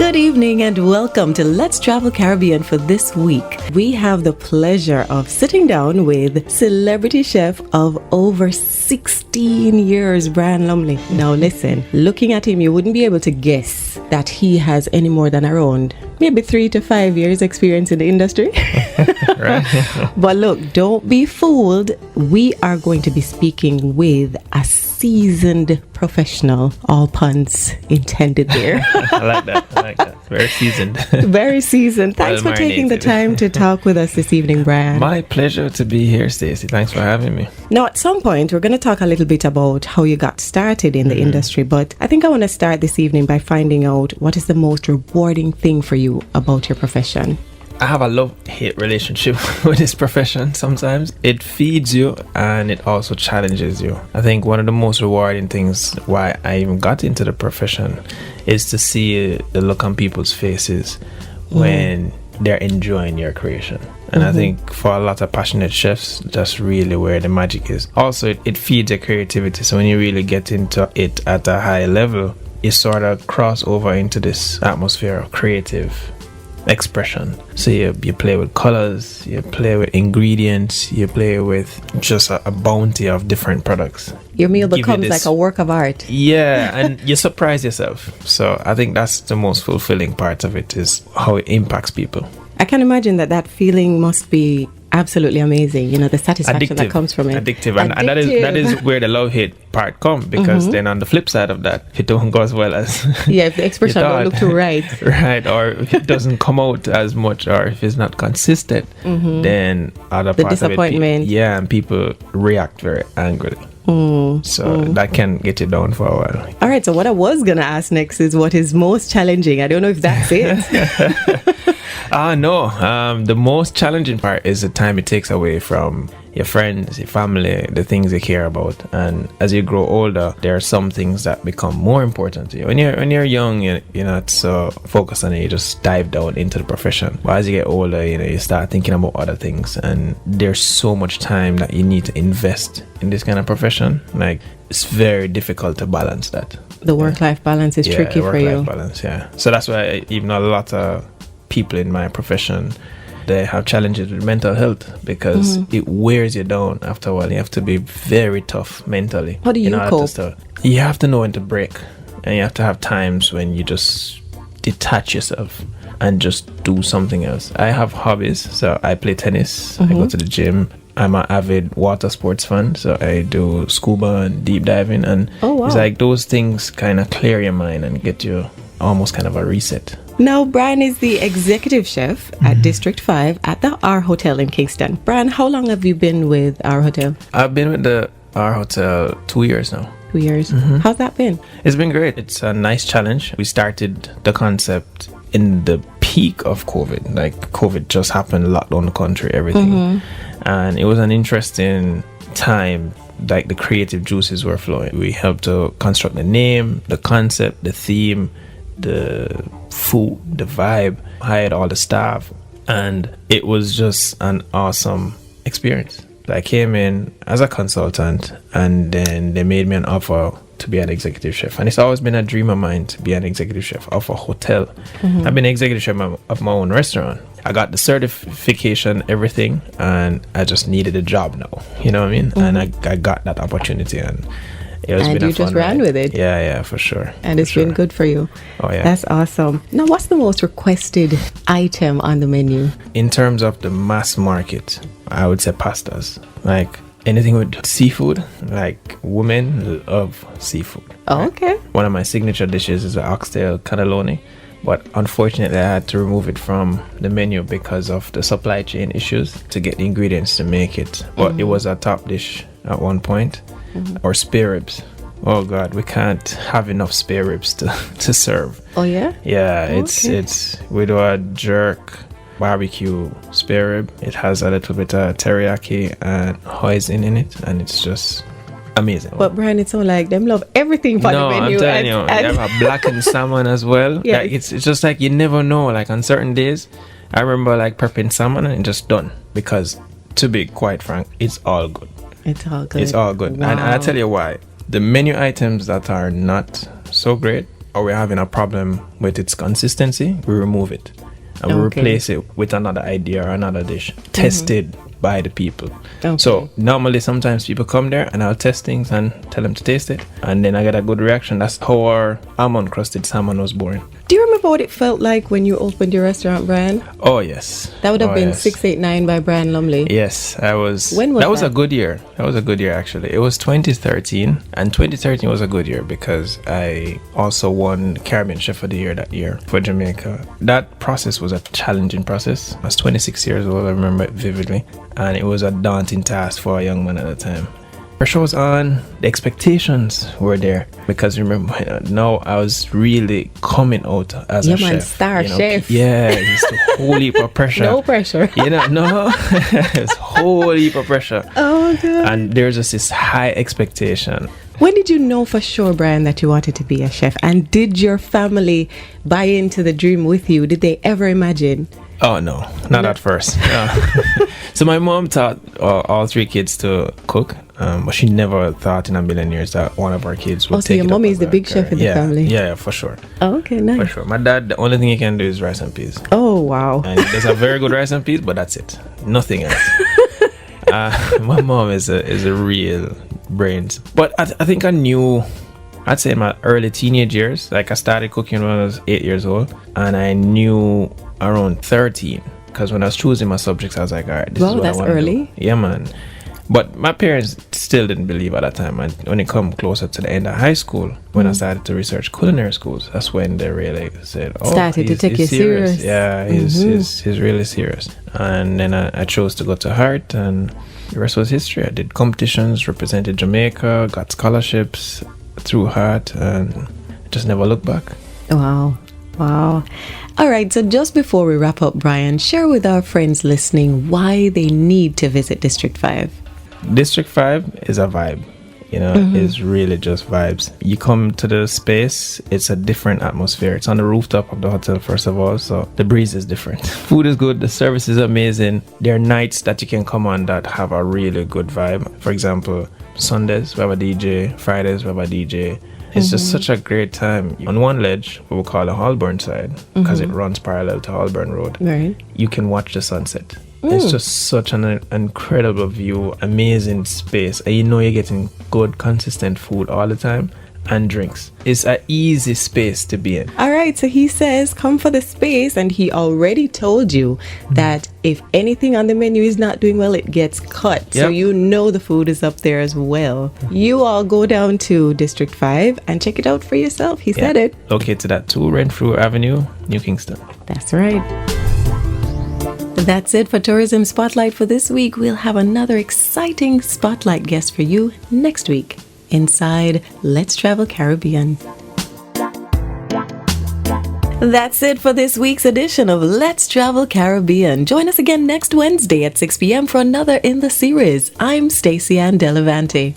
Good evening and welcome to Let's Travel Caribbean for this week. We have the pleasure of sitting down with celebrity chef of over 16 years, Brian Lumley. Now listen, looking at him, you wouldn't be able to guess that he has any more than around maybe 3 to 5 years experience in the industry. Right. But look, don't be fooled. We are going to be speaking with a seasoned professional, all puns intended there. I like that. Very seasoned. Very seasoned. Thanks for taking the time to talk with us this evening, Brian. My pleasure to be here, Stacey. Thanks for having me. Now, at some point, we're going to talk a little bit about how you got started in the industry, but I think I want to start this evening by finding out what is the most rewarding thing for you about your profession. I have a love-hate relationship with this profession sometimes. It feeds you and it also challenges you. I think one of the most rewarding things why I even got into the profession is to see the look on people's faces when they're enjoying your creation. And I think for a lot of passionate chefs, that's really where the magic is. Also, it feeds your creativity. So when you really get into it at a high level, you sort of cross over into this atmosphere of creative expression. So you play with colors, you play with ingredients, you play with just a bounty of different products. Your meal becomes like a work of art. Yeah, and you surprise yourself. So I think that's the most fulfilling part of it, is how it impacts people. I can imagine that feeling must be absolutely amazing. You know, the satisfaction that comes from it. Addictive. And that is where the love-hate part comes, because then on the flip side of that, if it don't go as well as if the expression don't look too right. Right, or if it doesn't come out as much, or if it's not consistent, then other parts of it, and people react very angrily. So that can get you down for a while. All right, so what I was going to ask next is what is most challenging. I don't know if that's it. No. The most challenging part is the time it takes away from your friends, your family, the things you care about. And as you grow older, there are some things that become more important to you. When you're young, you're not so focused on it. You just dive down into the profession. But as you get older, you start thinking about other things. And there's so much time that you need to invest in this kind of profession. Like, it's very difficult to balance that. The work-life balance is tricky for you. Work-life balance, yeah. So that's why even a lot of people in my profession, they have challenges with mental health, because it wears you down after a while. You have to be very tough mentally. How do you cope? You have to know when to break, and you have to have times when you just detach yourself and just do something else. I have hobbies, so I play tennis, I go to the gym. I'm an avid water sports fan, so I do scuba and deep diving, and it's like those things kind of clear your mind and get you almost kind of a reset. Now, Brian is the executive chef at District 5 at the R Hotel in Kingston. Brian, how long have you been with R Hotel? I've been with the R Hotel 2 years now. 2 years. How's that been? It's been great. It's a nice challenge. We started the concept in the peak of COVID. Like, COVID just happened, locked down the country, everything. And it was an interesting time. Like, the creative juices were flowing. We helped to construct the name, the concept, the theme, the food, the vibe, hired all the staff, and it was just an awesome experience. I came in as a consultant, and then they made me an offer to be an executive chef, and it's always been a dream of mine to be an executive chef of a hotel. I've been an executive chef of my own restaurant. I got the certification, everything, and I just needed a job now, you know what I mean? And I got that opportunity, and it was been a fun just ran ride. with it. Yeah, for sure. And it's been good for you. Oh, yeah. That's awesome. Now, what's the most requested item on the menu? In terms of the mass market, I would say pastas. Like, anything with seafood. Like, women love seafood. Oh, okay. One of my signature dishes is the oxtail cannelloni, but unfortunately I had to remove it from the menu because of the supply chain issues to get the ingredients to make it. But it was a top dish at one point. Or spare ribs. Oh God, we can't have enough spare ribs to serve. Oh yeah? Yeah, it's we do a jerk barbecue spare rib. It has a little bit of teriyaki and hoisin in it, and it's just amazing. But Brian, it's all like them love everything for the menu. I'm telling you, you have a blackened salmon as well. Yes. Like, it's just like you never know. Like, on certain days, I remember like prepping salmon and just done, because to be quite frank, it's all good. It's all good. It's all good. Wow. And I'll tell you why. The menu items that are not so great, or we're having a problem with its consistency, we remove it and we replace it with another idea or another dish tested by the people. So normally sometimes people come there and I'll test things and tell them to taste it, and then I get a good reaction. That's how our almond crusted salmon was born. Do you remember what it felt like when you opened your restaurant, Brian? Oh yes, that would have been 689 by Brian Lumley. Yes, I was. When was that? That was a good year. That was a good year actually. It was 2013, and 2013 was a good year because I also won Caribbean Chef of the Year that year for Jamaica. That process was a challenging process. I was 26 years old. I remember it vividly, and it was a daunting task for a young man at the time. Pressure was on, the expectations were there, because remember, now I was really coming out as a chef. Star chef. Yeah, it's a whole heap of pressure. No pressure. No, it's a whole heap of pressure. Oh, God. And there's just this high expectation. When did you know for sure, Brian, that you wanted to be a chef? And did your family buy into the dream with you? Did they ever imagine? Oh, no, not at first. So my mom taught all three kids to cook, but she never thought in a million years that one of our kids would take it up. So your mommy is the big chef in the family? Yeah, for sure. Oh, okay, nice. For sure. My dad, the only thing he can do is rice and peas. Oh, wow. And he does a very good rice and peas, but that's it. Nothing else. My mom is a real brains. But I think I knew, I'd say in my early teenage years, like I started cooking when I was 8 years old, and I knew around 13, because when I was choosing my subjects, I was like, all right, this is what I want to do. Early. Yeah, man. But my parents still didn't believe at that time. And when it come closer to the end of high school, when I started to research culinary schools, that's when they really said, oh, started to take you serious. Yeah, he's really serious. And then I chose to go to Hart, and the rest was history. I did competitions, represented Jamaica, got scholarships through Hart, and just never looked back. Wow. All right, so just before we wrap up, Brian, share with our friends listening why they need to visit District 5. District 5 is a vibe. It's really just vibes. You come to the space, it's a different atmosphere. It's on the rooftop of the hotel, first of all, so the breeze is different. Food is good, the service is amazing. There are nights that you can come on that have a really good vibe. For example, Sundays we have a DJ, Fridays we have a DJ. It's just such a great time. On one ledge, what we call the Holborn side, because it runs parallel to Holborn Road, right, you can watch the sunset. It's just such an incredible view, amazing space, and you're getting good, consistent food all the time, and drinks. It's an easy space to be in. All right, so he says come for the space, and he already told you that if anything on the menu is not doing well, it gets cut. Yep. So the food is up there as well. You all go down to District 5 and check it out for yourself. He said it. Located at 2 Renfrew Avenue, New Kingston. That's right. That's it for Tourism Spotlight for this week. We'll have another exciting Spotlight guest for you next week inside Let's Travel Caribbean. That's it for this week's edition of Let's Travel Caribbean. Join us again next Wednesday at 6 p.m. for another in the series. I'm Stacey Ann Delavante.